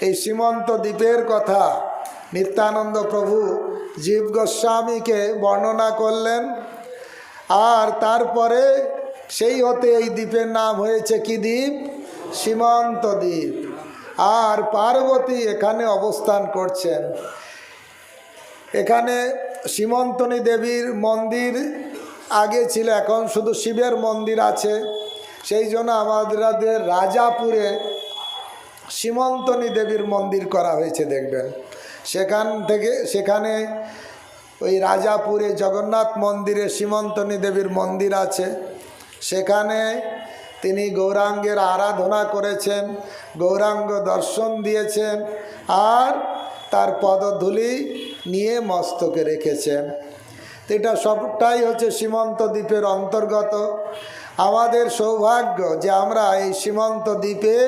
এই সীমন্ত দ্বীপের কথা নিত্যানন্দ প্রভু জীব গোস্বামীকে বর্ণনা করলেন। আর তারপরে সেই হতে এই দ্বীপের নাম হয়েছে কি দ্বীপ? সীমন্ত দ্বীপ। আর পার্বতী এখানে অবস্থান করছেন। এখানে সীমন্তনী দেবীর মন্দির আগে ছিল, এখন শুধু শিবের মন্দির আছে। সেই জন্য আমাদের রাজাপুরে সীমন্তনী দেবীর মন্দির করা হয়েছে, দেখবেন। সেখানে ওই রাজাপুরে জগন্নাথ মন্দিরে সীমন্তনী দেবীর মন্দির আছে। সেখানে তিনি গৌরাঙ্গের আরাধনা করেছেন, গৌরাঙ্গ দর্শন দিয়েছেন, আর তার পদধূলি নিয়ে মস্তকে রেখেছেন। এটা সবটাই হচ্ছে সীমন্ত দ্বীপের অন্তর্গত। আমাদের সৌভাগ্য যে আমরা এই সীমন্ত দ্বীপে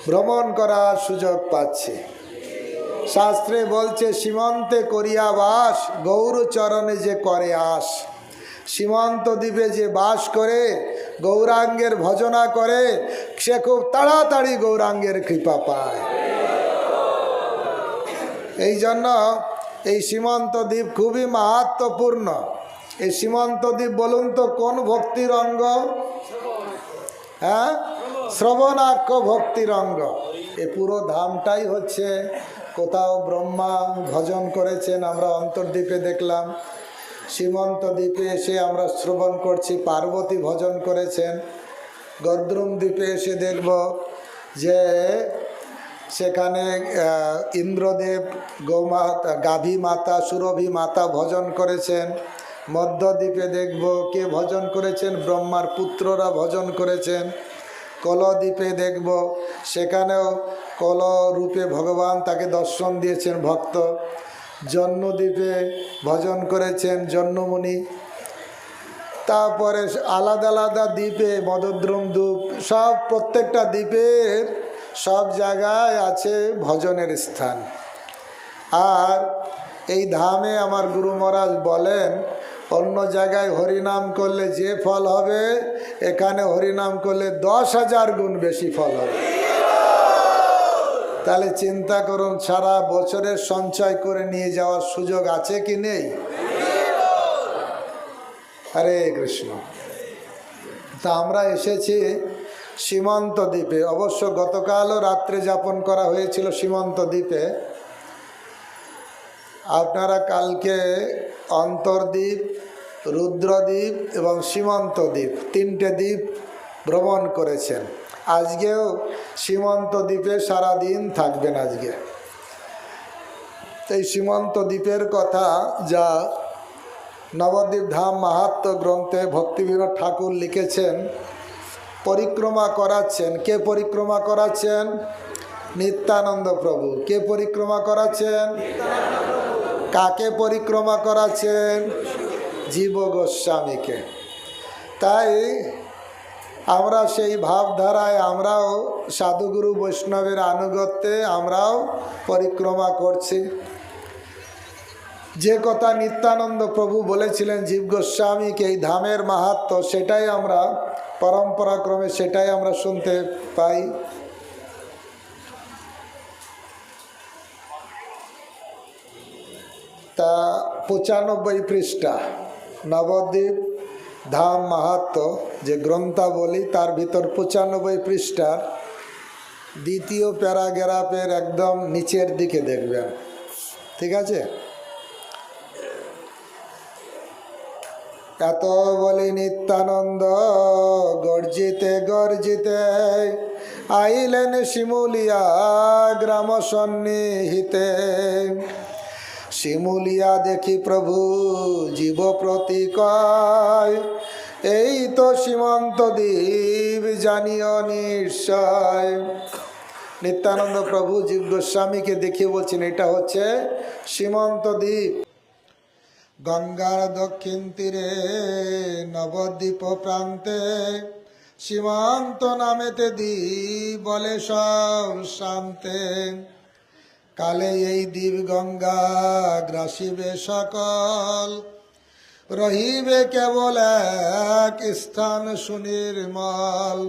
ভ্রমণ করার সুযোগ পাচ্ছি। শাস্ত্রে বলছে, সীমন্তে করিয়া বাস, গৌরচরণে যে করে আস। সীমন্ত দ্বীপে যে বাস করে গৌরাঙ্গের ভজনা করে, সে খুব তাড়াতাড়ি গৌরাঙ্গের কৃপা পায়। এই জন্য এই সীমন্ত দ্বীপ খুবই মাহাত্ম্যপূর্ণ। এই সীমন্ত দ্বীপ বলুন তো কোন ভক্তির অঙ্গ? হ্যাঁ, শ্রবণাক্ষ ভক্তির অঙ্গ। এ পুরো ধামটাই হচ্ছে, কোথাও ব্রহ্মা ভজন করেছেন, আমরা অন্তর্দ্বীপে দেখলাম। সীমন্ত দ্বীপে এসে আমরা শ্রবণ করছি, পার্বতী ভজন করেছেন। গদ্রুম দ্বীপে এসে দেখব যে সেখানে ইন্দ্রদেব, গৌমাতা, গাভী মাতা, সুরভী মাতা ভজন করেছেন। মধ্যদ্বীপে দেখব কে ভজন করেছেন? ব্রহ্মার পুত্ররা ভজন করেছেন। কলদ্বীপে দেখব সেখানেও কল রূপে ভগবান তাকে দর্শন দিয়েছেন ভক্ত। জন্মদ্বীপে ভজন করেছেন জন্মমুনি। তারপরে আলাদা আলাদা দ্বীপে, মদদ্রুম দ্বীপ, সব প্রত্যেকটা দ্বীপের সব জায়গায় আছে ভজনের স্থান। আর এই ধামে আমার গুরু মহারাজ বলেন, অন্য জায়গায় হরিনাম করলে যে ফল হবে, এখানে হরিনাম করলে 10,000 গুণ বেশি ফল হবে। তাহলে চিন্তা করুন, সারা বছরের সঞ্চয় করে নিয়ে যাওয়ার সুযোগ আছে কি নেই? হরে কৃষ্ণ। তা আমরা এসেছি সীমন্ত দ্বীপে। অবশ্য গতকালও রাত্রে যাপন করা হয়েছিল সীমন্ত দ্বীপে। আপনারা কালকে অন্তর্দ্বীপ, রুদ্রদ্বীপ এবং সীমন্ত দ্বীপ, 3টে দ্বীপ ভ্রমণ করেছেন। আজকেও সীমন্ত দ্বীপে সারাদিন থাকবেন। আজকে এই সীমন্ত দ্বীপের কথা যা নবদ্বীপ ধাম মাহাত্ম্য গ্রন্থে ভক্তিবিনোদ ঠাকুর লিখেছেন, পরিক্রমা করাচ্ছেন। কে পরিক্রমা করাচ্ছেন? নিত্যানন্দ প্রভু। কে পরিক্রমা করাচ্ছেন? কাকে পরিক্রমা করাচ্ছেন? জীব গোস্বামীকে। তাই আমরা সেই ভাবধারায়, আমরাও সাধুগুরু বৈষ্ণবের আনুগত্যে আমরাও পরিক্রমা করছি। যে কথা নিত্যানন্দ প্রভু বলেছিলেন জীব গোস্বামীকে, এই ধামের মাহাত্ম্য, সেটাই আমরা পরম্পরাক্রমে সেটাই আমরা শুনতে পাই। তা 95 পৃষ্ঠা নবদ্বীপ ধাম মাহাত্ম্য যে গ্রন্থাবলী, তার ভিতর 95 পৃষ্ঠার দ্বিতীয় প্যারাগ্রাফের একদম নিচের দিকে দেখবেন। ঠিক আছে? এত বলি নিত্যানন্দ গর্জিতে গর্জিতে আইলেন শিমুলিয়া গ্রাম সন্নিহিতে। শিমুলিয়া দেখি প্রভু জীব প্রতি কয়, এই তো সীমন্ত দ্বীপ জানিও নিশ্চয়। নিত্যানন্দ প্রভু জীব গোস্বামীকে দেখিয়ে বলছেন, এটা হচ্ছে সীমন্ত দ্বীপ। গঙ্গার দক্ষিণ তীরে নবদ্বীপ প্রান্তে সীমান্ত নামেতে দ্বীপ বলে সব শান্তে। কালে এই দ্বীপ গঙ্গা গ্রাসিবে সকল, রহিবে কেবল এক স্থান সুনির্মল।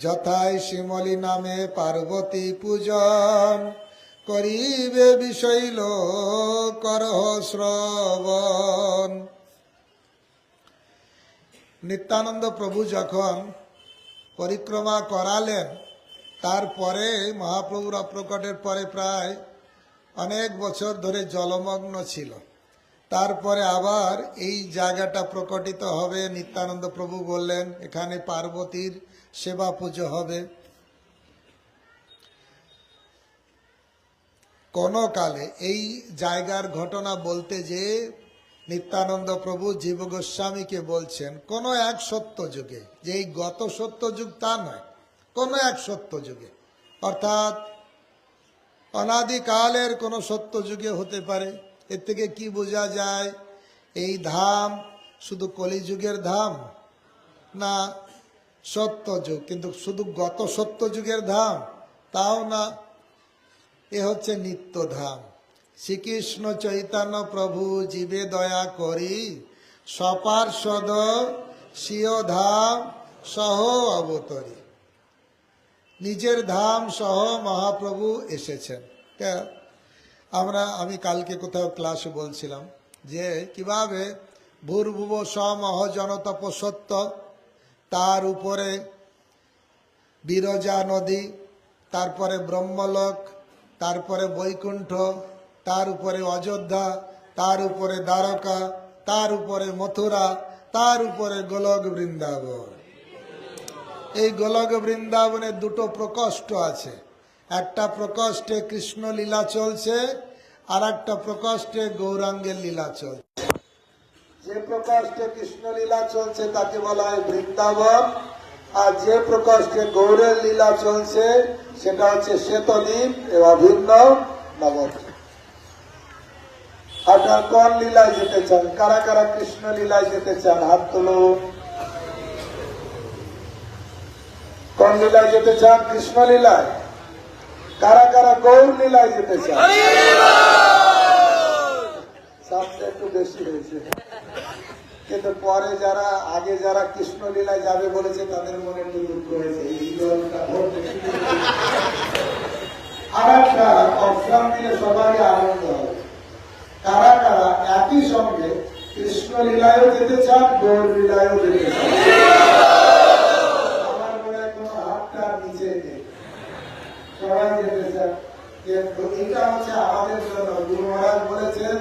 যথাই শিমলি নামে পার্বতী পূজন, করিবে বিষৈল করহ শ্রবণ। নিত্যানন্দ প্রভু যখন পরিক্রমা করালেন, তারপরে মহাপ্রভুর অপ্রকটের পরে প্রায় অনেক বছর ধরে জলমগ্ন ছিল। তারপরে আবার এই জায়গাটা প্রকটিত হবে। নিত্যানন্দ প্রভু বললেন এখানে পার্বতীর সেবা পুজো হবে। কোনো কালে এই জায়গার ঘটনা বলতে যে নিত্যানন্দ প্রভু জীব গোস্বামীকে বলছেন কোনো এক সত্য যুগে, যে এই গত সত্য যুগ তা নয়, কোনো এক সত্য যুগে, অর্থাৎ অনাদিকালের কোনো সত্য যুগে হতে পারে। এর থেকে কি বোঝা যায়? এই ধাম শুধু কলিযুগের ধাম না, সত্য যুগ, কিন্তু শুধু গত সত্য যুগের ধাম তাও না, এ হচ্ছে নিত্য ধাম। শ্রীকৃষ্ণ চৈতন্য প্রভু জীবে দয়া করি, সপার্ষদ স্বীয় ধাম সহ অবতরী। নিজের ধাম সহ মহাপ্রভু এসেছেন। আমি কালকে কোথাও ক্লাসে বলছিলাম যে কিভাবে ভূর্ভুব সমহ জনতপসত্ব, তার উপরে বিরজা নদী, তারপরে ব্রহ্মলোক, তারপরে বৈকুণ্ঠ, তার উপরে অযোধ্যা, তার উপরে দ্বারকা, তার উপরে মথুরা, তার উপরে গোলক বৃন্দাবন। এই গোলক বৃন্দাবনে দুটো প্রকোষ্ঠ আছে। একটা প্রকোষ্ঠে কৃষ্ণ লীলা চলছে, আর একটা প্রকোষ্ঠে গৌরাঙ্গের লীলা চলছে। যে প্রকোষ্ঠে কৃষ্ণ লীলা চলছে তাকে বলা হয় বৃন্দাবন, আর যে প্রকোষ্ঠে গৌরের লীলা চলছে সেটা হচ্ছে শ্বেতদ্বীপ এবং অভিন্ন নবদ্বীপ। আপনার কোন লীলায় যেতে চান? কারা কারা কৃষ্ণ লীলায় যেতে চান? হাত তুলুন। কোন লীলায় যেতে চান? কৃষ্ণ লীলায়। কারা কারা গৌর লীলায় যেতে চান? সামনে একটু বেশি হয়েছে, কিন্তু পরে যারা আগে যারা কৃষ্ণ লীলায় যাবে বলেছে তাদের মনে একটু দুঃখ হয়েছে। আর একটা অপশন দিলে সবারই আনন্দ হবে। কারা কারা একই সঙ্গে কৃষ্ণ লীলায়ও যেতে চান, গৌর লীলায়ও যেতে চান? আমার মনে হয় কোনো হাতটা নিচে নেই, সবাই যেতে চান। কিন্তু এটা হচ্ছে আমাদের জন্য। গুরু মহারাজ বলেছেন,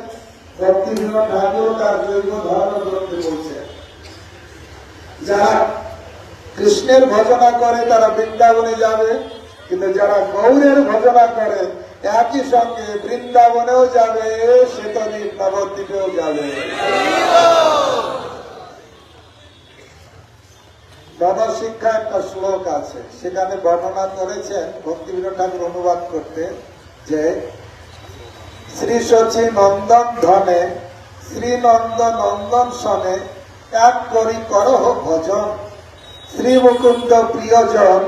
ভক্তি বিনোদ ঠাকুর তার জৈব ধর্ম গ্রন্থে বলছেন, যারা কৃষ্ণের ভজনা করে তারা বৃন্দাবনে যাবে, কিন্তু যারা গৌরের ভজনা করে একই সঙ্গে বৃন্দাবনেও যাবে, শ্বেতদ্বীপ নবদ্বীপেও যাবে। গণশিক্ষা একটা শ্লোক আছে, সেখানে বর্ণনা করেছেন ভক্তি বিনোদ ঠাকুর অনুবাদ করতে, যে শ্রী শচী নন্দন ধনে শ্রীনন্দ নন্দন সনে এক করি করহ ভজন, শ্রী মুকুন্দ প্রিয়জন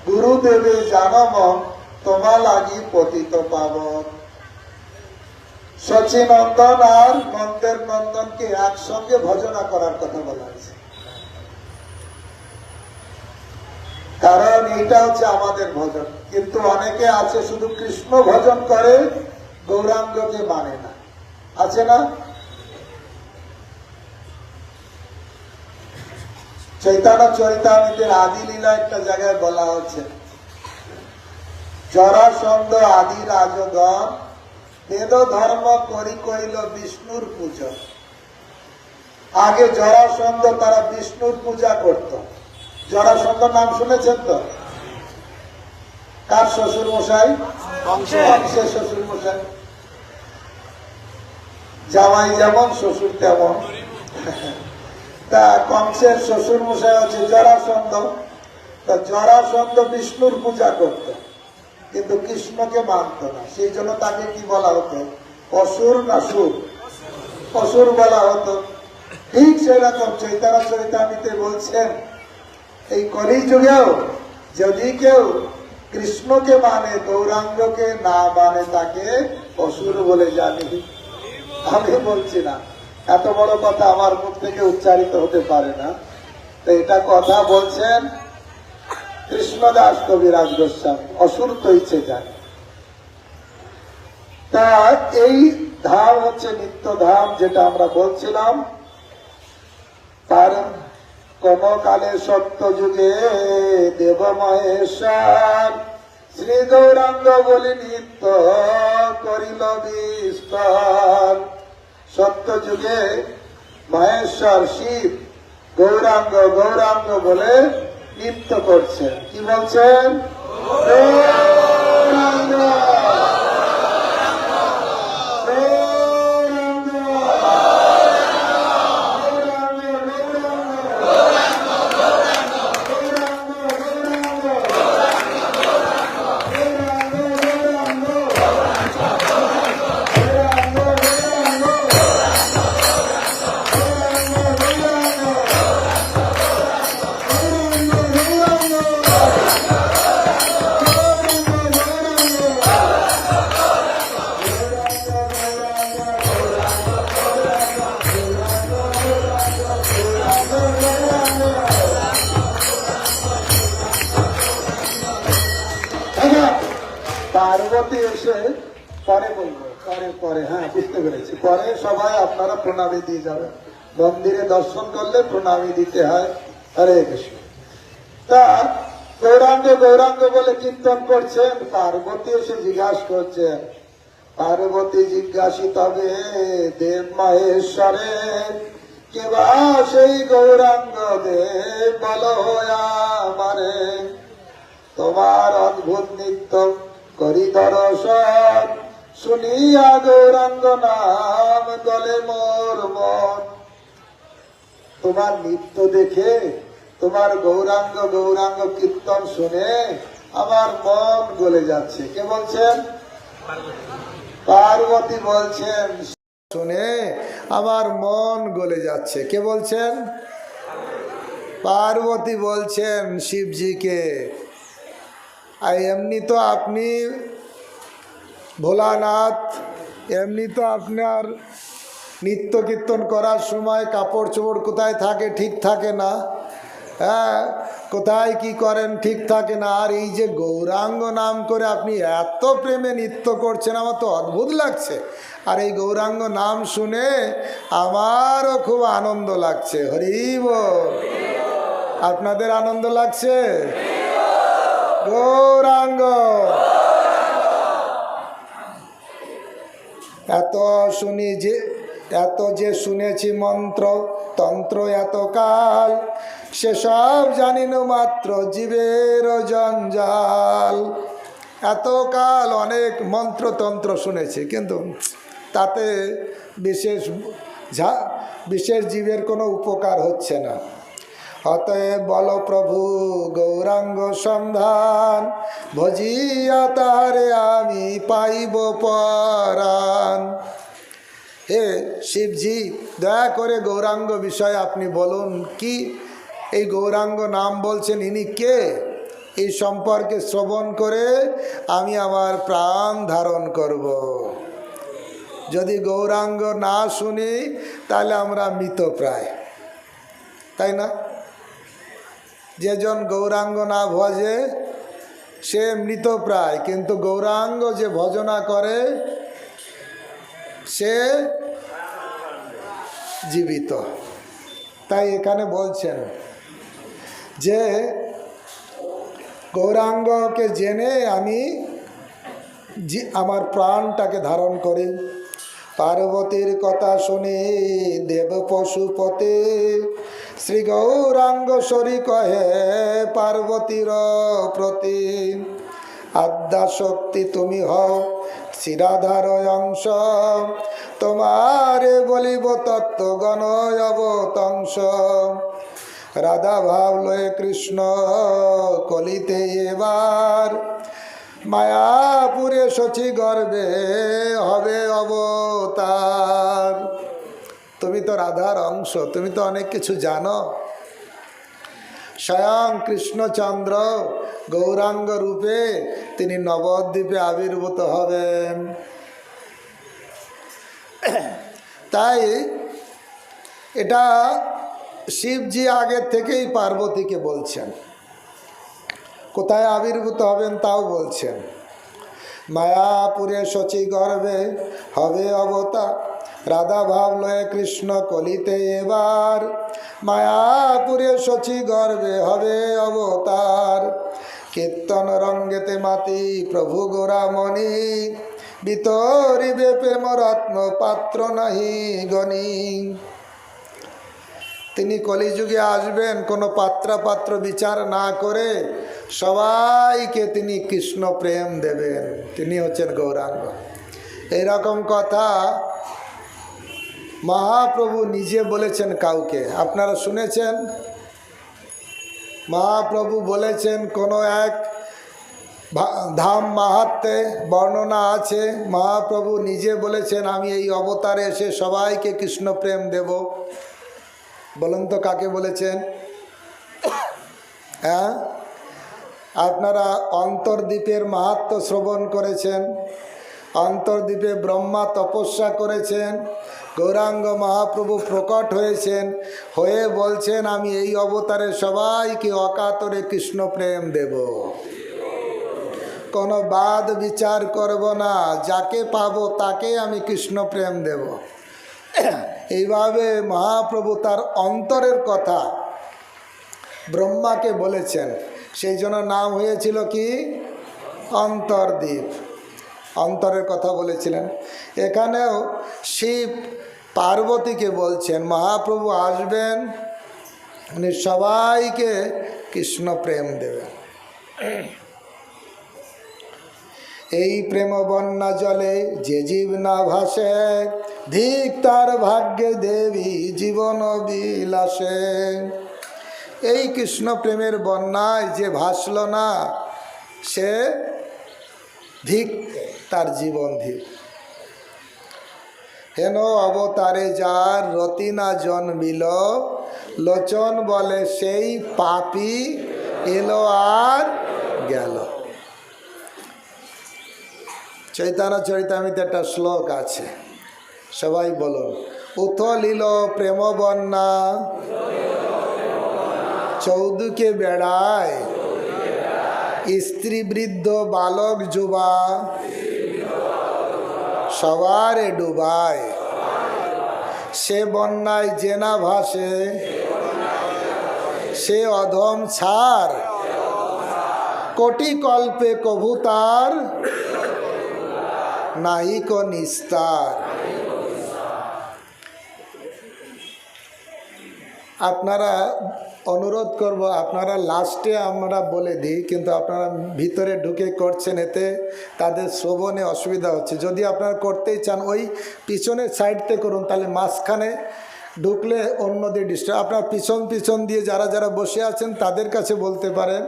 গুরুদেবে জানম তোমা লাগি পতিত পাবন। শচী নন্দন আর নন্দের নন্দনকে একসঙ্গে ভজনা করার কথা বলা হয়েছে, কারণ এইটা হচ্ছে আমাদের ভজন। কিন্তু অনেকে আছে শুধু কৃষ্ণ ভজন করে, গৌরাঙ্গকে মানে না, আছে না? চৈতন্য চরিতামৃতের আদি লীলা একটা জায়গায় বলা হচ্ছে, জরাসন্ধ আদি রাজগণ বেদ ধর্ম করি কইল বিষ্ণুর পূজা। আগে জরাসন্ধ তারা বিষ্ণুর পূজা করত। জরাসন্ধ নাম শুনেছেন তো? কার শ্বশুর মশাই? কংসের শ্বশুর মশাই। জামাই যেমন শ্বশুর তেমন। তা কংসের শ্বশুর মশাই হচ্ছে জরাসন্ধ। তা জরাসন্ধ বিষ্ণুর পূজা করত, কিন্তু কৃষ্ণকে মানত না। সেই জন্য তাকে কি বলা হতো? অসুর না সুর? অসুর বলা হতো। ঠিক সেরকম চৈতন্য চরিতামৃতে বলছেন, এই কলিযুগেও যদি কেউ কৃষ্ণকে মানে, গৌরাঙ্গকে না মানে, তাকে অসুর বলে জানি। আমি বলছি না, এত বড় কথা আমার মুখ থেকে উচ্চারিত হতে পারে না। তো এটা কথা বলছেন কৃষ্ণ কৃষ্ণদাস কবিরাজ গোস্বামী অসুরত ইচ্ছে যায়। তা এই ধাম হচ্ছে নিত্য ধাম, যেটা আমরা বলছিলাম। তার কোন কালে সত্য যুগে দেব মহেশ্বর শ্রী গৌরাঙ্গ বলি নিত্য করিল বিস্তার। সত্য যুগে মহেশ্বর শিব গৌরাঙ্গ গৌরাঙ্গ বলে নৃত্য করছেন। কি বলছেন? গৌরাঙ্গ পার্বতী এসে পরে বলবো, পরে হ্যাঁ বুঝতে পেরেছি। পরে সবাই আপনারা প্রণামী দিয়ে যাবেন। মন্দিরে দর্শন করলে প্রণামী দিতে হয়। হরে কৃষ্ণ। তা গৌরাঙ্গ গৌরাঙ্গ বলে কীর্তন করছেন। পার্বতী এসে জিজ্ঞাসা করছেন। পার্বতী জিজ্ঞাসিত হবে দেব মহেশ্বরে কেবা সেই গৌরাঙ্গ দেব বলো আমারে, তোমার অদ্ভুত নিত্য করি দর্শন শুনিয়া গৌরাঙ্গ নাম গলে মোর মন। তোমার নৃত্য দেখে, তোমার গৌরাঙ্গ গৌরাঙ্গ কীর্তন শুনে আমার মন গলে যাচ্ছে। কে বলছেন? পার্বতী বলছেন শুনে আমার মন গলে যাচ্ছে। কে বলছেন? পার্বতী বলছেন শিবজিকে। আর এমনি তো আপনি ভোলানাথ, এমনি তো আপনার নিত্য কীর্তন করার সময় কাপড় চোপড় কোথায় থাকে ঠিক থাকে না, হ্যাঁ কোথায় কি করেন ঠিক থাকে না। আর এই যে গৌরাঙ্গ নাম করে আপনি এত প্রেমে নৃত্য করছেন, আমার তো অদ্ভুত লাগছে। আর এই গৌরাঙ্গ নাম শুনে আমারও খুব আনন্দ লাগছে। হরি বল। আপনাদের আনন্দ লাগছে? গৌরাঙ্গ এত যে শুনেছি মন্ত্র তন্ত্র এত কাল, সেসব জানিনো মাত্র জীবের জঞ্জাল। এত কাল অনেক মন্ত্রতন্ত্র শুনেছি, কিন্তু তাতে বিশেষ জীবের কোনো উপকার হচ্ছে না। অতএব বল প্রভু গৌরাঙ্গ সন্ধান, ভজিয়া তারে আমি পাইব পরাণ। হে শিবজি, দয়া করে গৌরাঙ্গ বিষয়ে আপনি বলুন। কি এই গৌরাঙ্গ নাম বলছেন, ইনি কে? এই সম্পর্কে শ্রবণ করে আমি আমার প্রাণ ধারণ করব। যদি গৌরাঙ্গ না শুনি তাহলে আমরা মৃতপ্রায়, তাই না? যেজন গৌরাঙ্গ না ভজে সে মৃতপ্রায়, কিন্তু গৌরাঙ্গ যে ভজনা করে সে জীবিত। তাই এখানে বলছেন যে গৌরাঙ্গকে জেনে আমি আমার প্রাণটাকে ধারণ করি। পার্বতীর কথা শুনে দেব পশুপতে শ্রী গৌরাঙ্গ সরি কহে পার্বতীর প্রতি, আদ্যা শক্তি তুমি হও শিরাধার অংশ, তোমারে বলিব তত্ত্ব গণয় অবতংশ। রাধা ভাব লয়ে কৃষ্ণ কলিতে এবার, মায়াপুরে শচী গর্বে হবে অবতার। তুমি তো রাধার অংশ, তুমি তো অনেক কিছু জানো। স্বয়ং কৃষ্ণচন্দ্র গৌরাঙ্গ রূপে তিনি নবদ্বীপে আবির্ভূত হবেন। তাই এটা শিবজি আগে থেকেই পার্বতীকে বলছেন। কোথায় আবির্ভূত হবেন তাও বলছেন। মায়াপুরে শচী গর্ভে হবে অবতার, রাধা ভাবলয়ে কৃষ্ণ কলিতে এবার। মায়াপুরে শচী গর্ভে হবে অবতার, কীর্তন রঙ্গেতে মাতি প্রভু গোরামণি। বিতরিবে প্রেম রত্ন পাত্র নাহি গণি। তিনি কলিযুগে আসবেন কোনো পাত্র বিচার না করে, সবাইকে তিনি কৃষ্ণ প্রেম দেবেন। তিনি হচ্ছেন গৌরাঙ্গ। এইরকম কথা মহাপ্রভু নিজে বলেছেন কাউকে, আপনারা শুনেছেন? মহাপ্রভু বলেছেন কোনো এক ধাম মাহাত্ম্যে বর্ণনা আছে, মহাপ্রভু নিজে বলেছেন আমি এই অবতারে এসে সবাইকে কৃষ্ণ প্রেম দেব। বলুন তো কাকে বলেছেন? হ্যাঁ, আপনারা অন্তর্দ্বীপের মাহাত্ম্য শ্রবণ করেছেন। অন্তর্দ্বীপে ব্রহ্মা তপস্যা করেছেন, গৌরাঙ্গ মহাপ্রভু প্রকট হয়েছেন, হয়ে বলছেন আমি এই অবতারে সবাইকে অকাতরে কৃষ্ণ প্রেম দেব, কোনো বাদ বিচার করব না, যাকে পাবো তাকে আমি কৃষ্ণ প্রেম দেব। এইভাবে মহাপ্রভু তার অন্তরের কথা ব্রহ্মাকে বলেছেন, সেই জন্য নাম হয়েছিল কি? অন্তর্দ্বীপ। অন্তরের কথা বলেছিলেন। এখানেও শিব পার্বতীকে বলছেন মহাপ্রভু আসবেন, উনি সবাইকে কৃষ্ণ প্রেম দেবেন। এই প্রেম বন্যা জলে যে জীব না ভাসে, ধিক তার ভাগ্যে দেবী জীবন বিলাসে। এই কৃষ্ণ প্রেমের বন্যায় যে ভাসল না, সে ধিক তার জীবন ধিক। হেন অবতারে যার রতি না জন্মিল, লোচন বলে সেই পাপী এলো আর গেল। চৈতন্য চরিতামৃতে একটা শ্লোক আছে, সবাই বলুন। উথলিল প্রেম বন্যা চৌদুকে বেড়ায়, স্ত্রী বৃদ্ধ বালক যুবা সবারে ডুবায়। সে বন্যায় জেনা ভাসে, সে অধম ছাড়, কোটি কল্পে কভু তার নাহিক নিস্তার। আপনারা অনুরোধ করব, আপনারা লাস্টে আমরা বলে দিই, কিন্তু আপনারা ভিতরে ঢুকে করছেন, এতে তাদের শ্রবণে অসুবিধা হচ্ছে। যদি আপনারা করতেই চান ওই পিছনের সাইডতে করুন, তাহলে মাঝখানে ঢুকলে অন্যদের ডিস্টার্ব। আপনার পিছন দিয়ে যারা যারা বসে আছেন তাদের কাছে বলতে পারেন,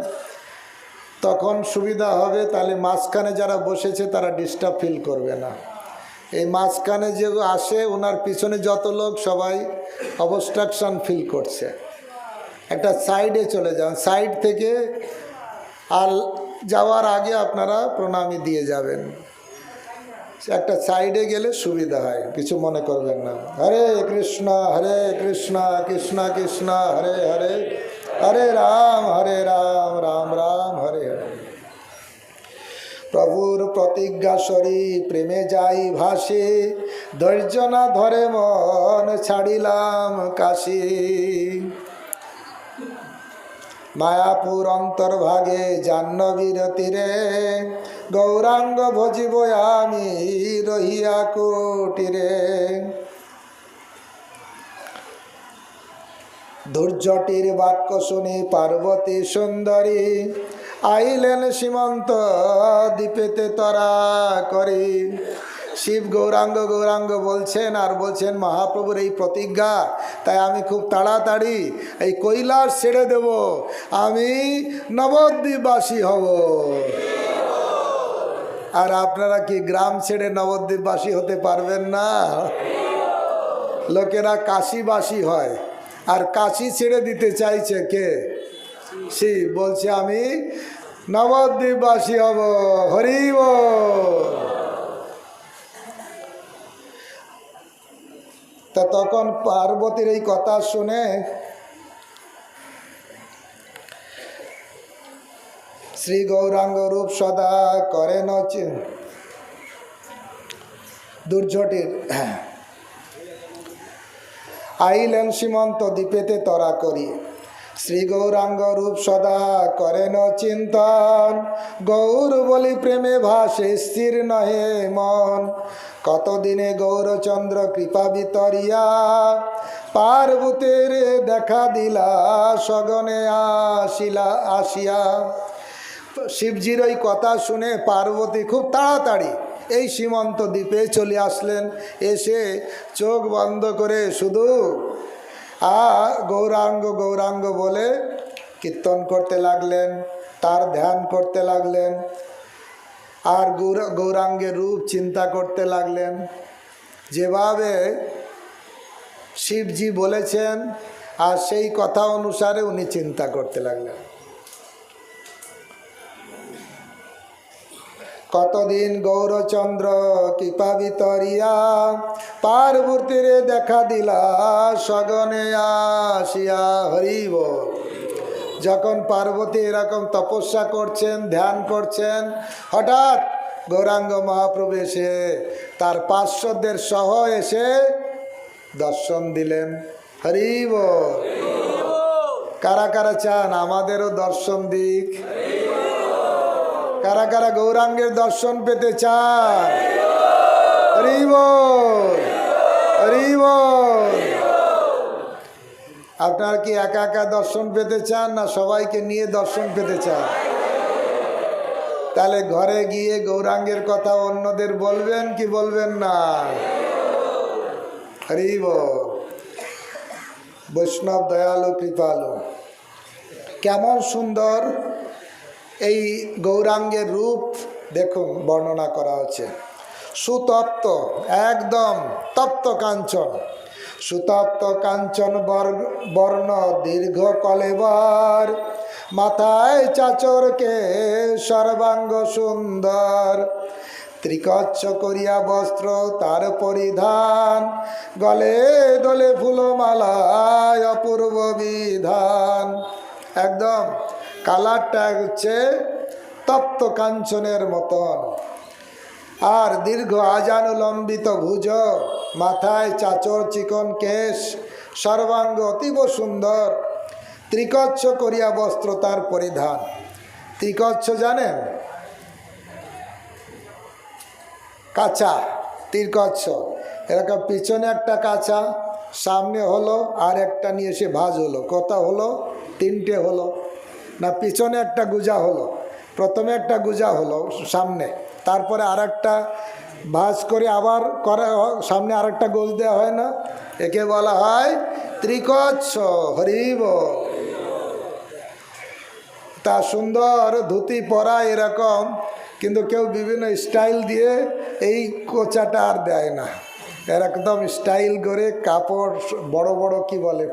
তখন সুবিধা হবে। তাহলে মাঝখানে যারা বসেছে তারা ডিস্টার্ব ফিল করবে না। এই মাঝখানে যে আসে ওনার পিছনে যত লোক সবাই অবস্ট্রাকশন ফিল করছে। একটা সাইডে চলে যান, সাইড থেকে আর যাওয়ার আগে আপনারা প্রণামী দিয়ে যাবেন। একটা সাইডে গেলে সুবিধা হয়, কিছু মনে করবেন না। হরে কৃষ্ণ কৃষ্ণ কৃষ্ণ হরে হরে, হরে রাম রাম রাম হরে হরে। প্রভুর প্রতিজ্ঞা সরি প্রেমে যাই ভাসে, ধৈর্য না ধরে মন ছাড়িলাম কাশী। মায়াপুর অন্তর্ভাগে জাহ্নবীর তীরে, গৌরাঙ্গ ভজিব আমি রহিয়া কুটিরে। ধৈর্যটির বাক্য শুনি পার্বতী সুন্দরী, আইলেন সীমন্ত দ্বীপেতে তরা করি। শিব গৌরাঙ্গ বলছেন, আর বলছেন মহাপ্রভুর এই প্রতিজ্ঞা, তাই আমি খুব তাড়াতাড়ি এই কৈলাস ছেড়ে দেব, আমি নবদ্বীপবাসী হব। আর আপনারা কি গ্রাম ছেড়ে নবদ্বীপবাসী হতে পারবেন না? লোকেরা কাশীবাসী হয়, আর কাশী ছেড়ে দিতে চাইছে কে? শিব বলছে আমি নবদ্বীপবাসী হব। হরি বল। তা তখন পার্বতীর এই কথা শুনে শ্রী গৌরাঙ্গ রূপ সদা করেন দুর্জটির আইলেন সীমন্ত দ্বীপেতে তরা করি। শ্রী গৌরাঙ্গ রূপ সদা করেন চিন্তন, গৌর বলি প্রেমে ভাসে স্থির নহে মন। কতদিনে গৌরচন্দ্র কৃপা বিতরিয়া, পার্বতীর দেখা দিলা সগনে আসিয়া। শিবজির ওই কথা শুনে পার্বতী খুব তাড়াতাড়ি এই সীমন্ত দ্বীপে চলে আসলেন। এসে চোখ বন্ধ করে শুধু গৌরাঙ্গ গৌরাঙ্গ বলে কীর্তন করতে লাগলেন, তার ধ্যান করতে লাগলেন, আর গৌরাঙ্গের রূপ চিন্তা করতে লাগলেন। যেভাবে শিবজি বলেছেন আর সেই কথা অনুসারে উনি চিন্তা করতে লাগলেন। কতদিন গৌরচন্দ্র কৃপা বিতরিয়া, পার্বতীর দেখা দিলা সগনে আসিয়া। হরিব। যখন পার্বতী এরকম তপস্যা করছেন, ধ্যান করছেন, হঠাৎ গৌরাঙ্গ মহাপ্রভু এসে তার পার্শ্বদের সহ এসে দর্শন দিলেন। হরিব। কারা কারা চান আমাদেরও দর্শন দিক? কারা কারা গৌরাঙ্গের দর্শন পেতে চান? হরিব হরিব। আপনার কি একা একা দর্শন পেতে চান না সবাইকে নিয়ে দর্শন পেতে চান? তাহলে ঘরে গিয়ে গৌরাঙ্গের কথা অন্যদের বলবেন কি বলবেন না? হরিব। বৈষ্ণব দয়ালু কৃপালু। কেমন সুন্দর এই গৌরাঙ্গের রূপ দেখুন বর্ণনা করা হচ্ছে। সুতপ্ত, একদম তপ্ত কাঞ্চন, সুতপ্ত কাঞ্চন বর্ণ দীর্ঘ কলেবর, মাথায় চাচরকে সর্বাঙ্গ সুন্দর, ত্রিকচ্ছ করিয়া বস্ত্র তার পরিধান, গলে দোলে ফুলমালায় অপূর্ব বিধান। একদম কালারটা হচ্ছে তপ্ত কাঞ্চনের মতন, আর দীর্ঘ আজানুলম্বিত ভুজ, মাথায় চাচর চিকন কেশ, সর্বাঙ্গ অতীব সুন্দর, ত্রিকচ্ছ করিয়া বস্ত্র তার পরিধান। ত্রিকচ্ছ জানেন? কাঁচা ত্রিকচ্ছ, এরকম পিছনে একটা কাঁচা, সামনে হলো, আর একটা নিয়ে এসে ভাঁজ হলো। কটা হলো? তিনটে হলো না? পিছনে একটা গুজা হলো, প্রথমে একটা গুজা হলো সামনে, তারপরে আর একটা ভাঁজ করে আবার করা, সামনে আর একটা গোল দেওয়া হয় না? একে বলা হয় ত্রিকচ্ছ। হরিব। তা সুন্দর ধুতি পরা এরকম, কিন্তু কেউ বিভিন্ন স্টাইল দিয়ে এই কোচাটা আর দেয় না, এর একদম স্টাইল করে কাপড় বড় বড় কি বলে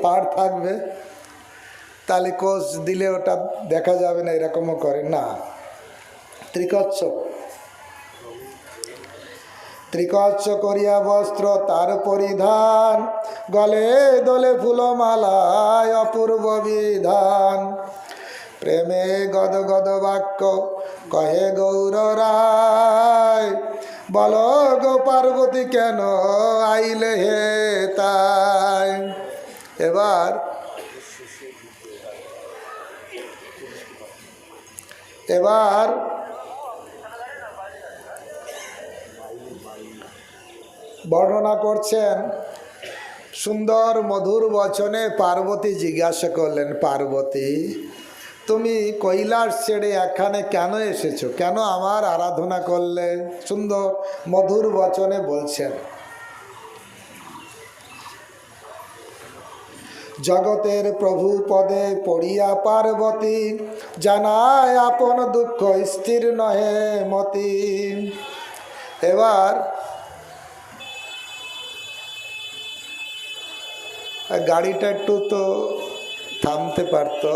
পাড় থাকবে, তাহলে কোচ দিলে ওটা দেখা যাবে না, এরকমও করে না। ত্রিকচ্ছ, ত্রিকচ্ছ করিয়া বস্ত্র তার পরিধান, গলে দোলে ফুলমালায় অপূর্ব বিধান, প্রেমে গদ গদ বাক্য কহে গৌর রায়, বল গো পার্বতী কেন আইলে হে তাই। এবার বর্ণনা করছেন সুন্দর মধুর বচনে। পার্বতী জিজ্ঞাসা করলেন, পার্বতী তুমি কৈলাস ছেড়ে এখানে কেন এসেছো? কেন আমার আরাধনা করলে? সুন্দর মধুর বচনে বলছেন। জগতের প্রভু পদে পড়িয়া পার্বতী, জানায় আপন দুঃখ স্থির নহে মতি। এবার গাড়িটা একটু তো থামতে পারতো,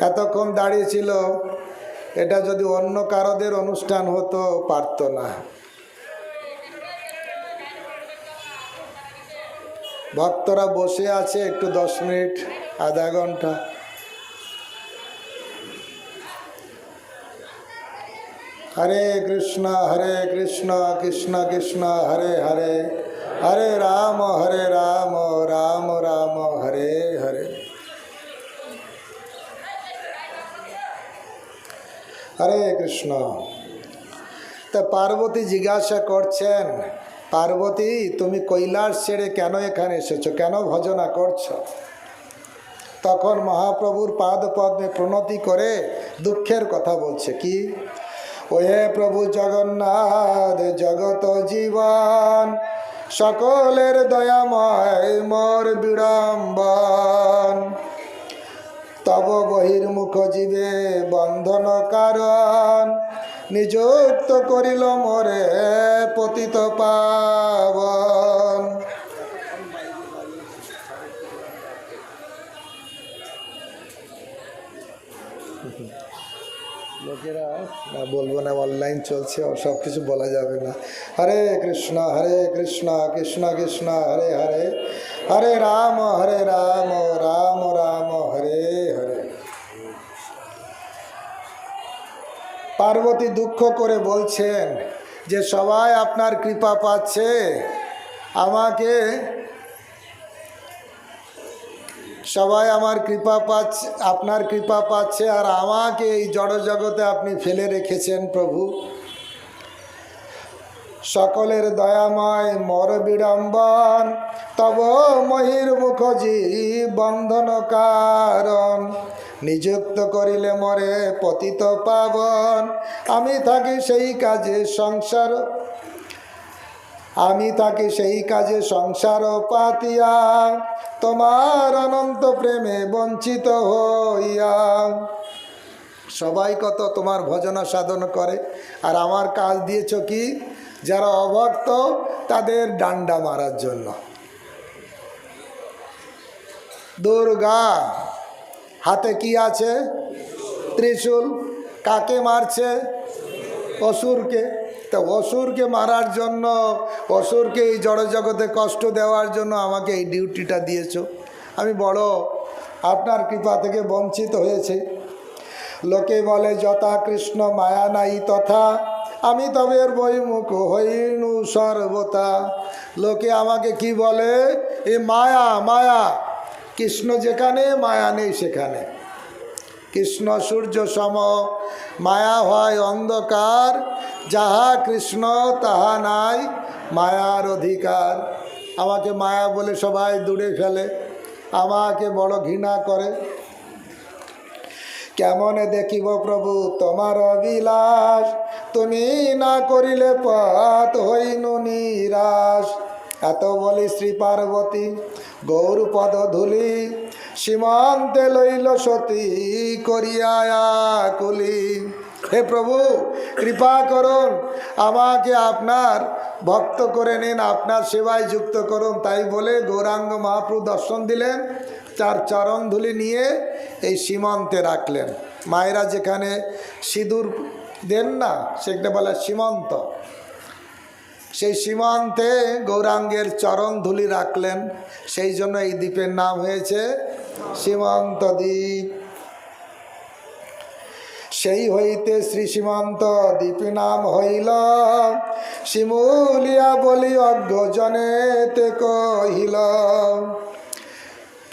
এতক্ষণ দাঁড়িয়েছিল। এটা যদি অন্য কারোদের অনুষ্ঠান হতো পারতো না। ভক্তরা বসে আছে একটু 10 মিনিট আধা ঘন্টা, হরে কৃষ্ণ কৃষ্ণ কৃষ্ণ হরে হরে, হরে রাম রাম রাম হরে হরে। হরে কৃষ্ণ। তা পার্বতী জিজ্ঞাসা করছেন, পার্বতী তুমি কৈলাস ছেড়ে কেন এখানে এসেছো, কেন ভজনা করছো? তখন মহাপ্রভুর পাদ পদ্মে প্রণতি করে দুঃখের কথা বলছে, কি? ও হে প্রভু জগন্নাথ জগত জীবন, সকলের দয়াময় মোর বিড়ম্বন, তব বহির্মুখ জীবে বন্ধন কারণ, নিযুক্ত করিল মোরে পতিত পাবন। লোকেরা না বলবো না, অনলাইন চলছে, সব কিছু বলা যাবে না। হরে কৃষ্ণ কৃষ্ণ কৃষ্ণ হরে হরে, হরে রাম রাম রাম হরে হরে। পার্বতী দুঃখ করে বলছেন যে সবাই আপনার কৃপা পাচ্ছে, আমাকে সবাই আমার কৃপা পাচ্ছে, আপনার কৃপা পাচ্ছে, আর আমাকে এই জড় জগতে আপনি ফেলে রেখেছেন প্রভু। সকলের দয়াময় মর বিড়ম্বন, তব মহির মুখজি বন্ধন কারণ, নিযুক্ত করিলে মরে পতিত পাবন। আমি থাকি সেই কাজে সংসার, আমি থাকি সেই কাজে সংসার পাতিয়া, তোমার অনন্ত প্রেমে বঞ্চিত হইয়া। সবাই কত তোমার ভজনা সাধন করে, আর আমার কাজ দিয়েছ কি? যারা অভক্ত তাদের ডান্ডা মারার জন্য। দুর্গা হাতে কি আছে? ত্রিশূল। কাকে মারছে? অসুরকে। তো অসুরকে মারার জন্য, অসুরকে এই জড়জগতে কষ্ট দেওয়ার জন্য আমাকে এই ডিউটিটা দিয়েছ। আমি বড় আপনার কৃপা থেকে বঞ্চিত হয়েছে। লোকে বলে যথা কৃষ্ণ মায়া নাই তথা, আমি তবের বহির্মুখ হইনু সর্বতা। লোকে আমাকে কি বলে? এ মায়া মায়া, কৃষ্ণ যেখানে মায়া নেই সেখানে। কৃষ্ণ সূর্য সম, মায়া হয় অন্ধকার, যাহা কৃষ্ণ তাহা নাই মায়ার অধিকার। আমাকে মায়া বলে সবাই দূরে ফেলে, আমাকে বড় ঘৃণা করে। কেমনে দেখিব প্রভু তোমার বিলাস, তুমি না করিলে পথ হইনু নিরাশ। এত বলি শ্রী পার্বতী গৌর পদ ধুলি, সীমান্তে লইল সতী করিয়া কুলি। হে প্রভু কৃপা করুন, আমাকে আপনার ভক্ত করে নিন, আপনার সেবায় যুক্ত করুন। তাই বলে গৌরাঙ্গ মহাপ্রভু দর্শন দিলেন, তার চরণ ধুলি নিয়ে এই সীমান্তে রাখলেন। মায়েরা যেখানে সিঁদুর দেন না, সেখানে বলে সীমান্ত। সেই সীমান্তে গৌরাঙ্গের চরণ ধুলি রাখলেন, সেই জন্য এই দ্বীপের নাম হয়েছে সীমান্ত দ্বীপ। সেই হইতে শ্রী সীমান্ত দ্বীপ নাম হইল, শিমুলিয়া বলি অজ্ঞজনে তে কহিল।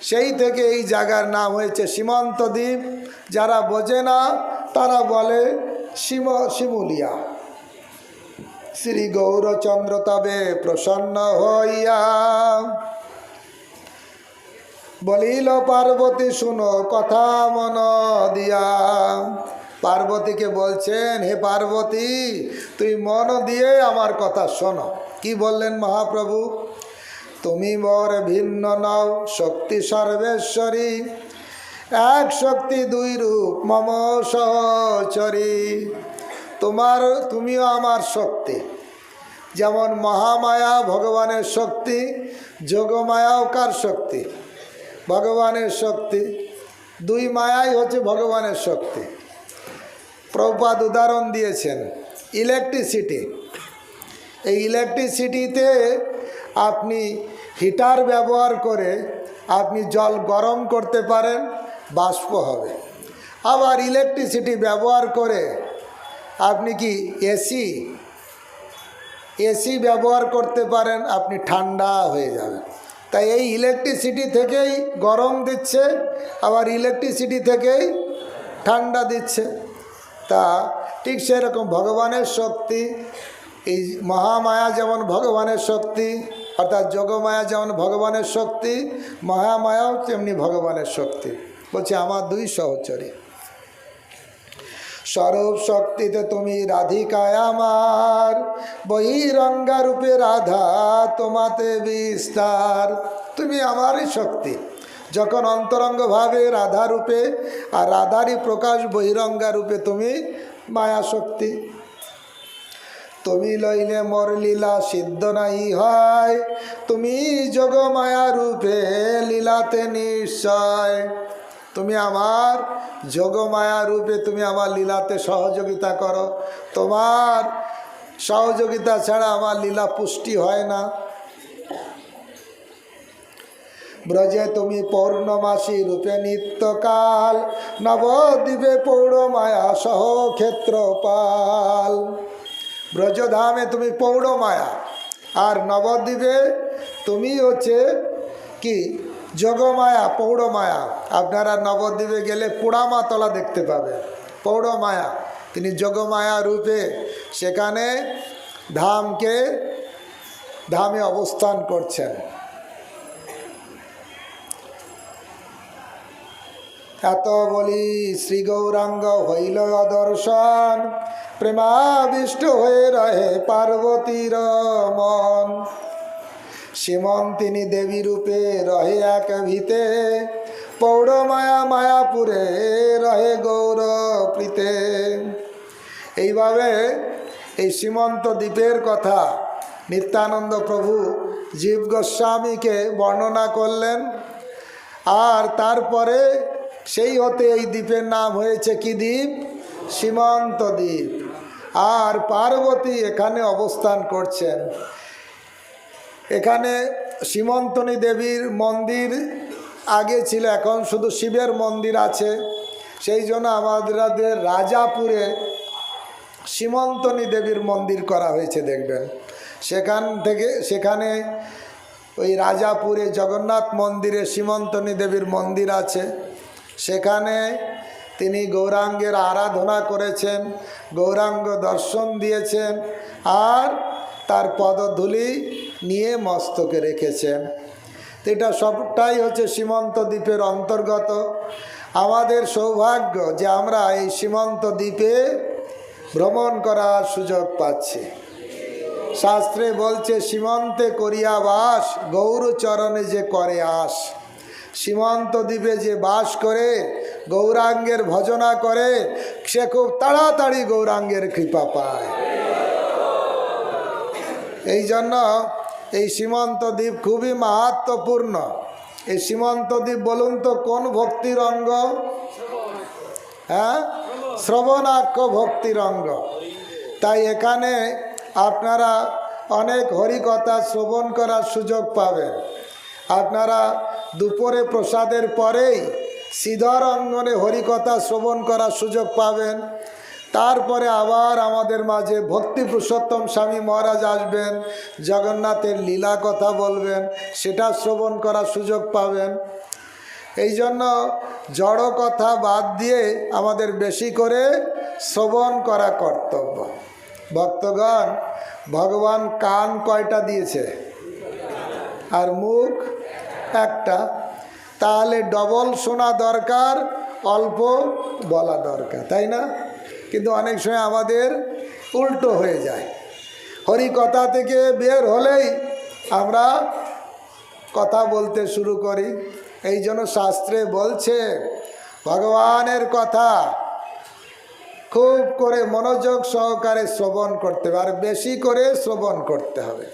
সেই থেকে এই জায়গার নাম হয়েছে সীমান্ত দ্বীপ। যারা বোঝে না তারা বলে শিমুলিয়া। শ্রী গৌরচন্দ্র তবে প্রসন্ন হইয়া বলিল, পার্বতী শুনো কথা মন দিয়া। পার্বতীকে বলছেন, হে পার্বতী তুই মন দিয়ে আমার কথা শোনো। কি বললেন মহাপ্রভু? তুমি মোর ভিন্ন নও শক্তি সর্বেশ্বরী, এক শক্তি দুই রূপ মম সহচরী। তুমিও আমার শক্তি। যেমন মহামায়া ভগবানের শক্তি, যোগমায়াও কার শক্তি? ভগবানের শক্তি। দুই মায়াই হচ্ছে ভগবানের শক্তি। প্রভুপাদ উদাহরণ দিয়েছেন ইলেকট্রিসিটি। এই ইলেকট্রিসিটিতে আপনি হিটার ব্যবহার করে আপনি জল গরম করতে পারেন, বাষ্প হবে। আবার ইলেকট্রিসিটি ব্যবহার করে আপনি কি এসি এসি ব্যবহার করতে পারেন, আপনি ঠান্ডা হয়ে যাবেন। তাই এই ইলেকট্রিসিটি থেকেই গরম দিচ্ছে, আবার ইলেকট্রিসিটি থেকেই ঠান্ডা দিচ্ছে। তা ঠিক সেরকম ভগবানের শক্তি, এই মহামায়া যেমন ভগবানের শক্তি, অর্থাৎ যোগমায়া যেমন ভগবানের শক্তি, মহামায়াও তেমনি ভগবানের শক্তি। বলছে আমার দুই সহচরী, স্বরূপ শক্তিতে তুমি রাধিকায় আমার, বহিরঙ্গা রূপে রাধা তোমাতে বিস্তার। তুমি আমারই শক্তি, যখন অন্তরঙ্গভাবে রাধা রূপে, আর রাধারই প্রকাশ বহিরঙ্গা রূপে তুমি মায়া শক্তি। তুমি লইলে মোর লীলা সিদ্ধ নাই হয়, তুমি যোগ মায়া রূপে লীলাতে নিশ্চয়। তুমি আমার যোগমায়া রূপে তুমি আমার লীলাতে সহযোগিতা করো, তোমার সহযোগিতা ছাড়া আমার লীলা পুষ্টি হয় না। ব্রজে তুমি পৌর্ণমাসী রূপে নিত্যকাল, নবদ্বীপে পৌড়মায়া সহ ক্ষেত্রপাল। ব্রজধামে তুমি পৌড়মায়া, আর নবদ্বীপে তুমি হচ্ছে কি যোগমায়া, পৌড়মায়া। আপনারা নবদ্বীপে গেলে পোড়ামাতলা দেখতে পাবেন, পৌড়মায়া। তিনি যোগমায়া রূপে সেখানে ধামে অবস্থান করছেন। এত বলি শ্রী গৌরাঙ্গ হইল দর্শন, প্রেমাবিষ্ট হয়ে রহে পার্বতীর মন। সীমন্তিনী দেবী রূপে রহে এক ভিতে, পৌড়মায়া মায়াপুরে রহে গৌর প্রীতে। এইভাবে এই সীমন্ত দ্বীপের কথা নিত্যানন্দ প্রভু জীব গোস্বামীকে বর্ণনা করলেন। আর তারপরে সেই হতে এই দ্বীপের নাম হয়েছে কি দ্বীপ? সীমন্ত দ্বীপ। আর পার্বতী এখানে অবস্থান করছেন। এখানে সীমন্তনী দেবীর মন্দির আগে ছিল, এখন শুধু শিবের মন্দির আছে। সেই জন্য আমাদের রাজাপুরে সীমন্তনী দেবীর মন্দির করা হয়েছে, দেখবেন। সেখানে ওই রাজাপুরে জগন্নাথ মন্দিরে সীমন্তনী দেবীর মন্দির আছে। সেখানে তিনি গৌরাঙ্গের আরাধনা করেছেন, গৌরাঙ্গ দর্শন দিয়েছেন, আর তার পদধূলি নিয়ে মস্তকে রেখেছেন। এটা সবটাই হচ্ছে সীমন্ত দ্বীপের অন্তর্গত। আমাদের সৌভাগ্য যে আমরা এই সীমন্ত দ্বীপে ভ্রমণ করার সুযোগ পাচ্ছি। শাস্ত্রে বলছে সীমন্তে করিয়া বাস, গৌর চরণে যে করে আস। সীমন্ত দ্বীপে যে বাস করে গৌরাঙ্গের ভজনা করে, সে খুব তাড়াতাড়ি গৌরাঙ্গের কৃপা পায়। এই জন্য এই সীমন্ত দ্বীপ খুবই মাহাত্ম্যপূর্ণ। এই সীমন্ত দ্বীপ বলুন তো কোন ভক্তির অঙ্গ? হ্যাঁ, শ্রবণাক্ষ ভক্তির অঙ্গ। তাই এখানে আপনারা অনেক হরিকথা শ্রবণ করার সুযোগ পাবেন। আপনারা দুপুরে প্রসাদের পরেই শ্রীধর অঙ্গনে হরিকথা শ্রবণ করার সুযোগ পাবেন। তারপরে আবার আমাদের মাঝে ভক্তি পুরুষোত্তম স্বামী মহারাজ আসবেন, জগন্নাথের লীলা কথা বলবেন, সেটা শ্রবণ করার সুযোগ পাবেন। এই জন্য জড় কথা বাদ দিয়ে আমাদের বেশি করে শ্রবণ করা কর্তব্য। ভক্তগণ, ভগবান কান কয়টা দিয়েছে আর মুখ একটা, তাহলে ডবল শোনা দরকার, অল্প বলা দরকার, তাই না? কিন্তু অনেক সময় আমাদের উল্টো হয়ে যায়। হরি কথা থেকে বের হলেই আমরা কথা বলতে শুরু করি। এই জন্য শাস্ত্রে বলছে ভগবানের কথা খুব করে মনোযোগ সহকারে শ্রবণ করতে হবে, আর বেশি করে শ্রবণ করতে হবে।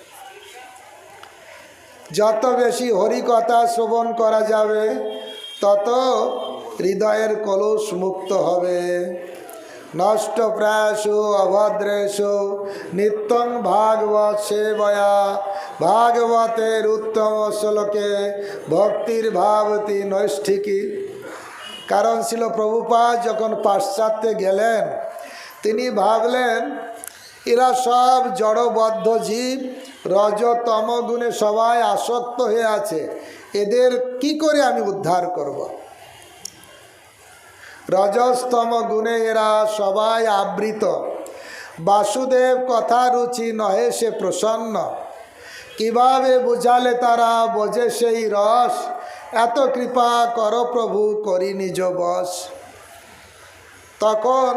যত বেশি হরিকথা শ্রবণ করা যাবে তত হৃদয়ের কলুষ মুক্ত হবে। নষ্ট প্রায়সু অভদ্রেষু নিত্যং ভাগবত সেবয়া, ভাগবতের উত্তম শ্লোকে ভক্তির ভাবতি নৈষ্ঠিকী। কারণ ছিল প্রভুপাদ যখন পাশ্চাত্যে গেলেন, তিনি ভাবলেন এরা সব জড়বদ্ধ জীব, রজতম গুণে সবাই আসক্ত হয়ে আছে, এদের কি করে আমি উদ্ধার করব। রজস্তম গুণে এরা সবাই আবৃত, বাসুদেব কথা রুচি নহে সে প্রসন্ন, কিভাবে বুঝালে তারা বোঝে সেই রস, এত কৃপা কর প্রভু করি নিজ বশ। তখন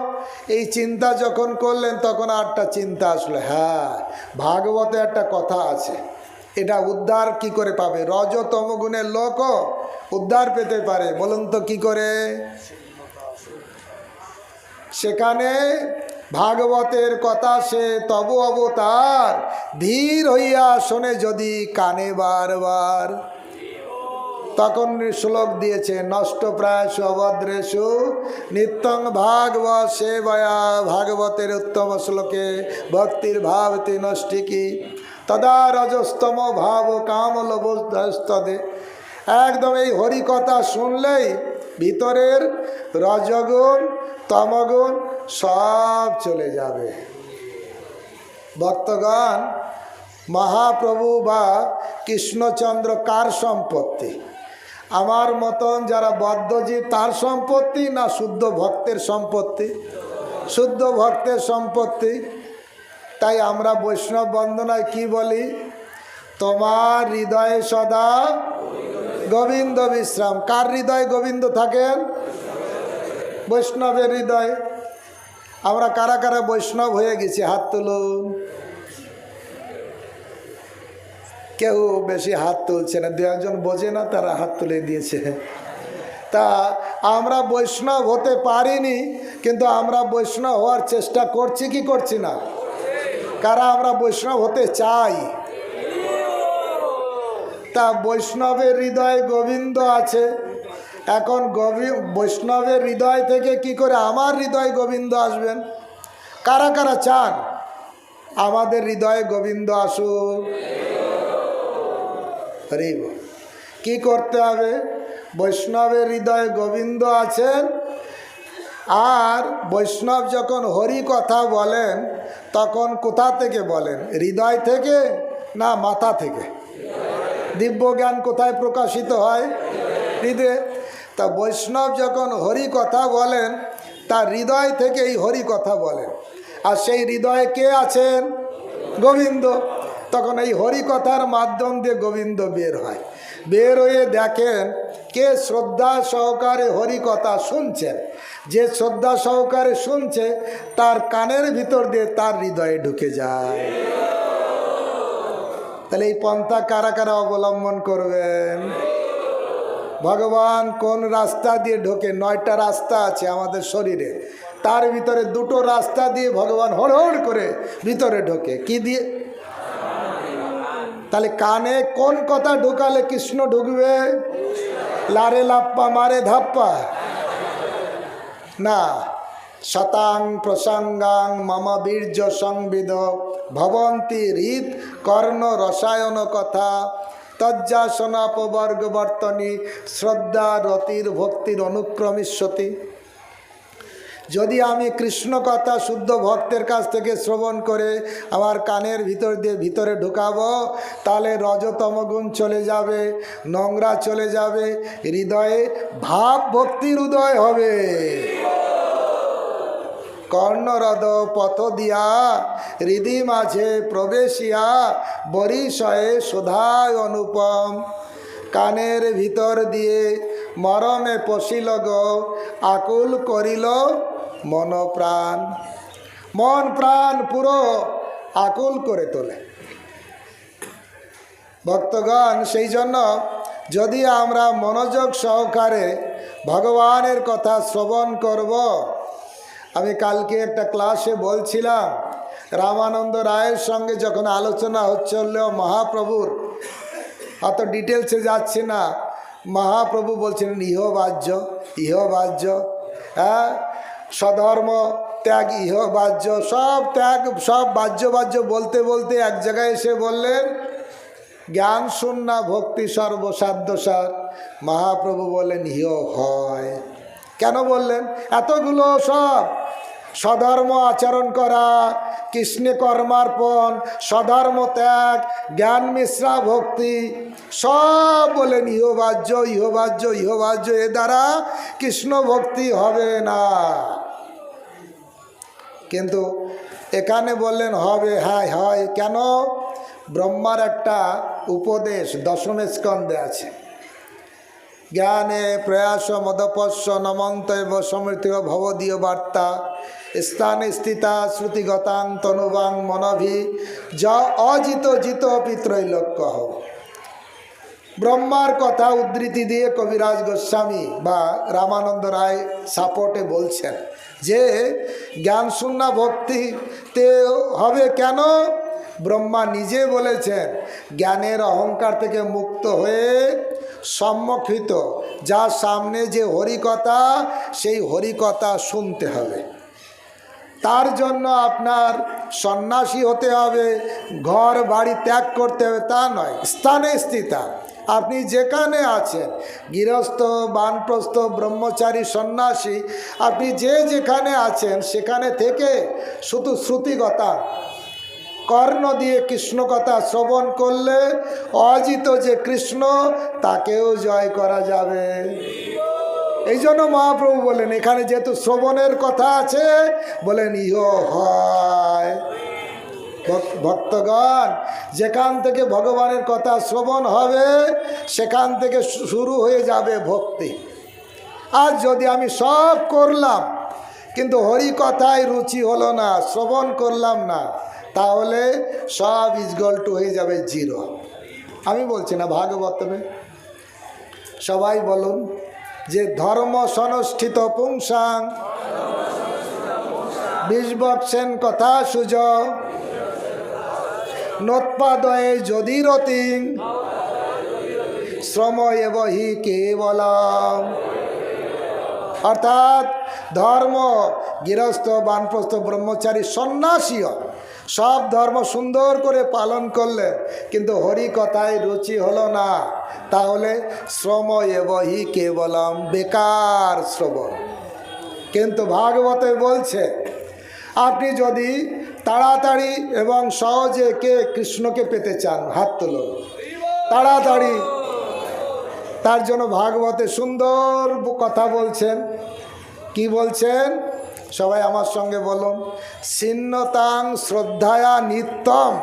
এই চিন্তা যখন করলেন তখন আরেকটা চিন্তা আসলো, হ্যাঁ ভাগবতে একটা কথা আছে, এটা উদ্ধার কি করে পাবে, রজতম গুণের লোকও উদ্ধার পেতে পারে, বলুন তো কি করে। সেখানে ভাগবতের কথা সে তব অবতার, ধীর হইয়া শোনে যদি কানে বারবার। তখন শ্লোক দিয়েছে, নষ্ট প্রায়শু অভদ্রেশু নিত্যং ভাগবত সেবয়া, ভাগবতের উত্তম শ্লোকে ভক্তির ভাবতি নষ্টিকি, তদা রজস্তম ভাব কাম লোভস্তদে। একদম এই হরিকথা শুনলেই ভিতরের রজগুণ তমগুণ সব চলে যাবে। ভক্তগণ, মহাপ্রভু বা কৃষ্ণচন্দ্র কার সম্পত্তি? আমার মতন যারা বদ্ধজীব তার সম্পত্তি, না শুদ্ধ ভক্তের সম্পত্তি? শুদ্ধ ভক্তের সম্পত্তি। তাই আমরা বৈষ্ণব বন্দনায় কি বলি, তোমার হৃদয়ে সদা গোবিন্দ বিশ্রাম। কার হৃদয়ে গোবিন্দ থাকেন? বৈষ্ণবের হৃদয়ে। আমরা কারা কারা বৈষ্ণব হয়ে গেছি, হাত তুলুন। কেউ বেশি হাত তুলছে না, দু একজন বোঝে না তারা হাত তুলে দিয়েছে। তা আমরা বৈষ্ণব হতে পারিনি, কিন্তু আমরা বৈষ্ণব হওয়ার চেষ্টা করছি কি করছি না? কারা আমরা বৈষ্ণব হতে চাই? তা বৈষ্ণবের হৃদয়ে গোবিন্দ আছে। এখন বৈষ্ণবের হৃদয় থেকে কি করে আমার হৃদয়ে গোবিন্দ আসবেন? কারা কারা চান আমাদের হৃদয়ে গোবিন্দ আসুক? কি করতে হবে? বৈষ্ণবের হৃদয়ে গোবিন্দ আছেন, আর বৈষ্ণব যখন হরি কথা বলেন তখন কোথা থেকে বলেন? হৃদয় থেকে না মাথা থেকে? দিব্য জ্ঞান কোথায় প্রকাশিত হয়? হৃদয়ে। তা বৈষ্ণব যখন হরি কথা বলেন তার হৃদয় থেকে এই হরি কথা বলেন, আর সেই হৃদয়ে কে আছেন? গোবিন্দ। তখন এই হরি কথার মাধ্যম দিয়ে গোবিন্দ বের হয়। বের হয়ে দেখেন কে শ্রদ্ধা সহকারে হরি কথা শুনছেন। যে শ্রদ্ধা সহকারে শুনছে তার কানের ভিতর দিয়ে তার হৃদয়ে ঢুকে যায়। তাহলে এই পন্থা কারা কারা অবলম্বন করবেন? ভগবান কোন রাস্তা দিয়ে ঢোকে? 9টা রাস্তা আছে আমাদের শরীরে, তার ভিতরে 2টো রাস্তা দিয়ে ভগবান হড় হড় করে ভিতরে ঢোকে। কি দিয়ে? তাহলে কানে কোন কথা ঢুকালে কৃষ্ণ ঢুকবে? লারে লাপ্পা মারে ধাপ্পা না, শতাং প্রসঙ্গাং মম বীর্য সংবিদ ভবন্তি হৃদ কর্ণ রসায়ন কথা তজ্জাসনাপবর্গ বর্তনী শ্রদ্ধা রতির ভক্তির অনুক্রমিষ্যতি। যদি আমি কৃষ্ণ কথা শুদ্ধ ভক্তের কাছ থেকে শ্রবণ করে আমার কানের ভিতর দিয়ে ভিতরে ঢুকাবো, তাহলে রজতম গুণ চলে যাবে, নোংরা চলে যাবে, হৃদয়ে ভাব ভক্তির উদয় হবে। কর্ণরদ পথ দিয়া হৃদি মাঝে প্রবেশিয়া বরিশয়ে সুধায় অনুপম। কানের ভিতর দিয়ে মরমে পশিল গো আকুল করিল মন প্রাণ। মন প্রাণ পুরো আকুল করে তোলে ভক্তগণ। সেই জন্য যদি আমরা মনোযোগ সহকারে ভগবানের কথা শ্রবণ করব। আমি কালকে একটা ক্লাসে বলছিলাম, রামানন্দ রায়ের সঙ্গে যখন আলোচনা হচ্ছিল মহাপ্রভুর, অত ডিটেলসে যাচ্ছি না, মহাপ্রভু বলছেন ইহবাহ্য ইহবাহ্য, হ্যাঁ স্বধর্ম ত্যাগ ইহবাহ্য, সব ত্যাগ সব বাহ্য বাহ্য বলতে বলতে এক জায়গায় এসে বললেন জ্ঞান শূন্য ভক্তি সর্বসাধ্যসার। মহাপ্রভু বললেন ইহ হয়। কেন বললেন? এতগুলো সব স্বধর্ম আচরণ করা, কৃষ্ণে কর্মার্পণ, স্বধর্ম ত্যাগ, জ্ঞান মিশ্রা ভক্তি, সব বলেন ইহবাহ্য ইহবাহ্য ইহবাহ্য। এ দ্বারা কৃষ্ণ ভক্তি হবে না। কিন্তু এখানে বললেন হবে, হ্যাঁ হয়। কেন? ব্রহ্মার একটা উপদেশ দশম স্কন্ধে আছে, জ্ঞানে প্রয়াস মদপস্য নমন্তৈব সমৃতি ভবদীয় বার্তা স্থানে স্থিতা শ্রুতিগতাং তনুবাং মনভি য অজিত জিত পিত্রৈলোক্য। ব্রহ্মার কথা উদ্ধৃতি দিয়ে কবিরাজ গোস্বামী বা রামানন্দ রায় সাপোর্টে বলছেন যে জ্ঞান শূন্য ভক্তিতে হবে। কেন? ব্রহ্মা নিজে বলেছেন জ্ঞানের অহংকার থেকে মুক্ত হয়ে সম্মুখিত যার সামনে যে হরিকথা, সেই হরিকথা শুনতে হবে। তার জন্য আপনার সন্ন্যাসী হতে হবে, ঘর বাড়ি ত্যাগ করতে হবে তা নয়। স্থানে স্থিতা, আপনি যেখানে আছেন, গৃহস্থ বানপ্রস্থ ব্রহ্মচারী সন্ন্যাসী, আপনি যে যেখানে আছেন সেখানে থেকে শুধু শ্রুতিগতা কর্ণ দিয়ে কৃষ্ণ কথা শ্রবণ করলে অজিত যে কৃষ্ণ, তাকেও জয় করা যাবে। এই জন্য মহাপ্রভু বলেন এখানে যেহেতু শ্রবণের কথা আছে, বলেন ইহ হয়। ভক্তগণ, যেখান থেকে ভগবানের কথা শ্রবণ হবে সেখান থেকে শুরু হয়ে যাবে ভক্তি। আর যদি আমি সব করলাম কিন্তু হরি কথায় রুচি হলো না, শ্রবণ করলাম না, তাহলে সব ইজগল টু হয়ে যাবে জিরো। আমি বলছি না, ভাগবতমে সবাই বলুন যে ধর্ম সনষ্ঠিত পুংসাং বিষবৎসেন কথা সুজ নোৎপাদয়ে যদি রতিং শ্রম এব হি কেবলম। অর্থাৎ ধর্ম গৃহস্থ বানপ্রস্থ ব্রহ্মচারী সন্ন্যাসীও সব ধর্ম সুন্দর করে পালন করলেন, কিন্তু হরি কথায় রুচি হলো না, তাহলে শ্রম এব হি কেবলম, বেকার শ্রবণ। কিন্তু ভাগবতে বলছে আপনি যদি তাড়াতাড়ি এবং সহজে কে কৃষ্ণকে পেতে চান, হাত তুলুন তাড়াতাড়ি। তার জন্য ভাগবতে সুন্দর কথা বলছেন। কি বলছেন? সবাই আমার সঙ্গে বলুন, ছিন্নতাং শ্রদ্ধায়া নিত্যম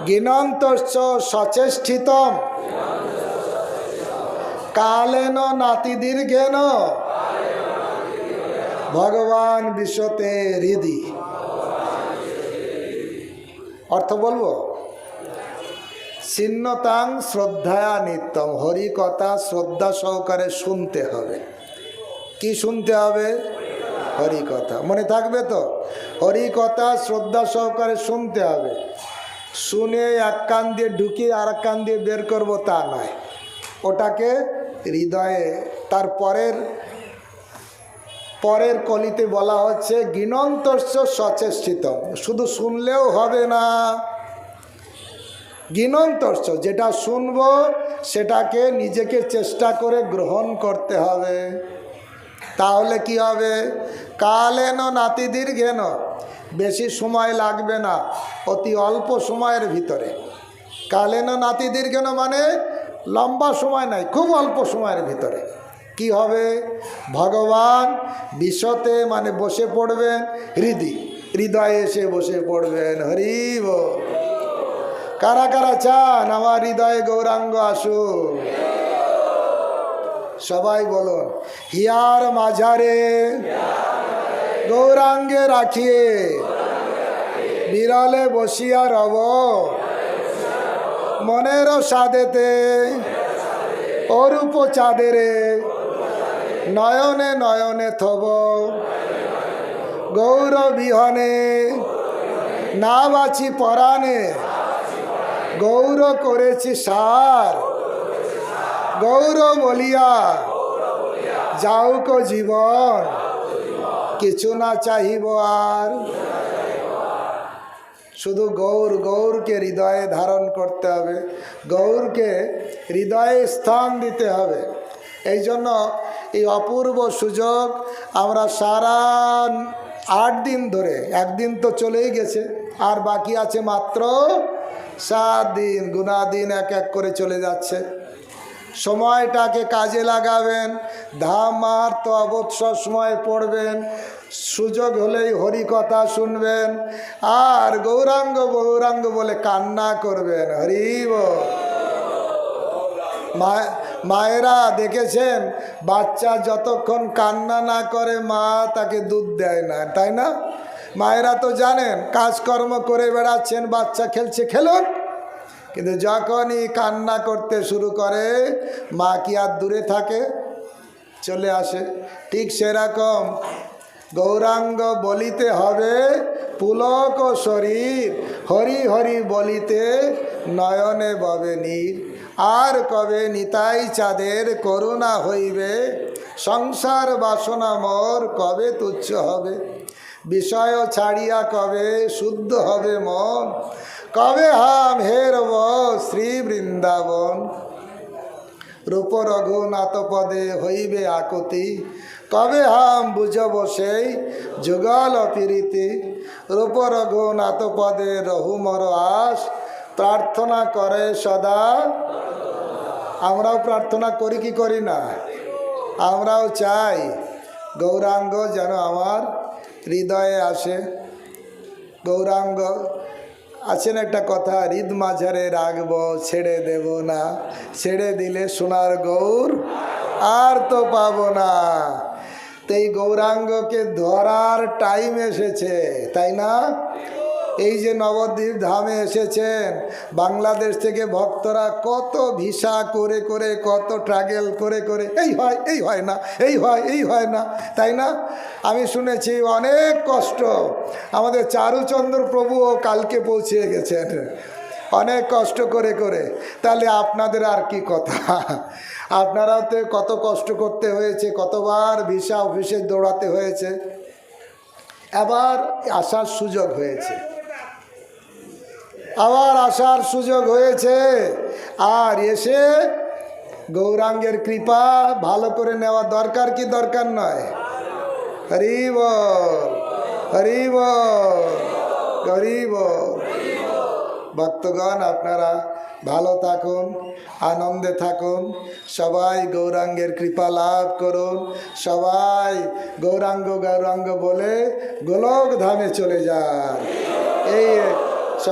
জ্ঞানন্তশ্চ সচেষ্টিতম কালেন নাতিদীর্ঘেন ভগবান বিশ্বতে হৃদি। অর্থ বলবো, ছিন্নতাং শ্রদ্ধায়া নিত্যম, হরি কথা শ্রদ্ধা সহকারে শুনতে হবে। কি শুনতে হবে? হরি কথা। মনে থাকবে তো? হরি কথা শ্রদ্ধা সহকারে শুনতে হবে। শুনে এক কান দিয়ে ঢুকিয়ে আর এক কান দিয়ে বের করবো তা নয়, ওটাকে হৃদয়ে, তার পরের কলিতে বলা হচ্ছে জ্ঞানন্তস্য সচেষ্টিতম। শুধু শুনলেও হবে না, জ্ঞানন্তস্য যেটা শুনবো সেটাকে নিজেকে চেষ্টা করে গ্রহণ করতে হবে। তাহলে কি হবে? কালেন নাতিদীর্ঘেন, বেশি সময় লাগবে না, অতি অল্প সময়ের ভিতরে। কালেন নাতিদীর্ঘেন মানে লম্বা সময় নাই, খুব অল্প সময়ের ভিতরে কি হবে? ভগবান বিশ্বতে মানে বসে পড়বেন, হৃদয়ে এসে বসে পড়বেন। হরি বল। কারা কারা চান আমার হৃদয়ে গৌরাঙ্গ আসুক? সবাই বলুন, হিয়ার মাঝারে গৌরাঙ্গে রাখিয়ে বিরলে বসিয়া রব মনের সাদেতে অরূপ চাঁদেরে নয়নে নয়নে থব গৌর বিহনে না বাছি পরাণে গৌর করেছি সার গৌর বলিয়া যাউক জীবন কিছু না চাহিব আর। শুধু গৌরকে হৃদয়ে ধারণ করতে হবে, গৌরকে হৃদয়ে স্থান দিতে হবে। এই জন্য এই অপূর্ব সুযোগ আমরা সারা 8 দিন ধরে, একদিন তো চলেই গেছে, আর বাকি আছে মাত্র 7 দিন, গুনা দিন এক এক করে চলে যাচ্ছে। সময়টাকে কাজে লাগাবেন, ধাম মাহাত্ম্য অবসর সময় পড়বেন, সুযোগ হলেই হরি কথা শুনবেন, আর গৌরাঙ্গ গৌরাঙ্গ বলে কান্না করবেন। হরি বল। মায়েরা দেখেছেন, বাচ্চা যতক্ষণ কান্না না করে মা তাকে দুধ দেয় না, তাই না? মায়েরা তো জানেন, কাজকর্ম করে বেড়াচ্ছেন, বাচ্চা খেলছে, খেলুন, কিন্তু যখনই কান্না করতে শুরু করে মা কি আর দূরে থাকে, চলে আসে। ঠিক সেরকম গৌরাঙ্গ বলিতে হবে পুলক শরীর, হরি হরি বলিতে নয়নে ববে নীর। আর কবে নিতাই চাঁদের করুণা হইবে, সংসার বাসনা মোর কবে তুচ্ছ হবে, বিষয় ছাড়িয়া কবে শুদ্ধ হবে মন, কবে হাম হেরব শ্রী বৃন্দাবন। রূপ রঘুনাথ পদে হইবে আকুতি, কবে হাম বুঝব সেই যুগল প্রীতি। রূপ রঘুনাথ পদে রহুমর আস, প্রার্থনা করে সদা। আমরাও প্রার্থনা করি কি করি না? আমরাও চাই গৌরাঙ্গ যেন আমার হৃদয়ে আসে। গৌরাঙ্গ আছেন একটা কথা, হৃদ মাঝারে রাখবো ছেড়ে দেব না, ছেড়ে দিলে সোনার গৌর আর তো পাবো না। তো এই গৌরাঙ্গকে ধরার টাইম এসেছে, তাই না? এই যে নবদ্বীপ ধামে এসেছেন, বাংলাদেশ থেকে ভক্তরা কত ভিসা করে করে, কত ট্রাভেল করে করে, এই হয় এই হয় না, এই হয় এই হয় না, তাই না? আমি শুনেছি অনেক কষ্ট। আমাদের চারুচন্দ্র প্রভুও কালকে পৌঁছে গেছেন অনেক কষ্ট করে করে। তাহলে আপনাদের আর কি কথা? আপনারাও তো কত কষ্ট করতে হয়েছে, কতবার ভিসা অফিসে দৌড়াতে হয়েছে, আবার আসার সুযোগ হয়েছে, আবার আসার সুযোগ হয়েছে। আর এসে গৌরাঙ্গের কৃপা ভালো করে নেওয়া দরকার কি দরকার নয়? হরি বল, হরি বল, হরি বল। ভক্তগণ, আপনারা ভালো থাকুন, আনন্দে থাকুন, সবাই গৌরাঙ্গের কৃপা লাভ করুন, সবাই গৌরাঙ্গ গৌরাঙ্গ বলে গোলক ধামে চলে যান। এই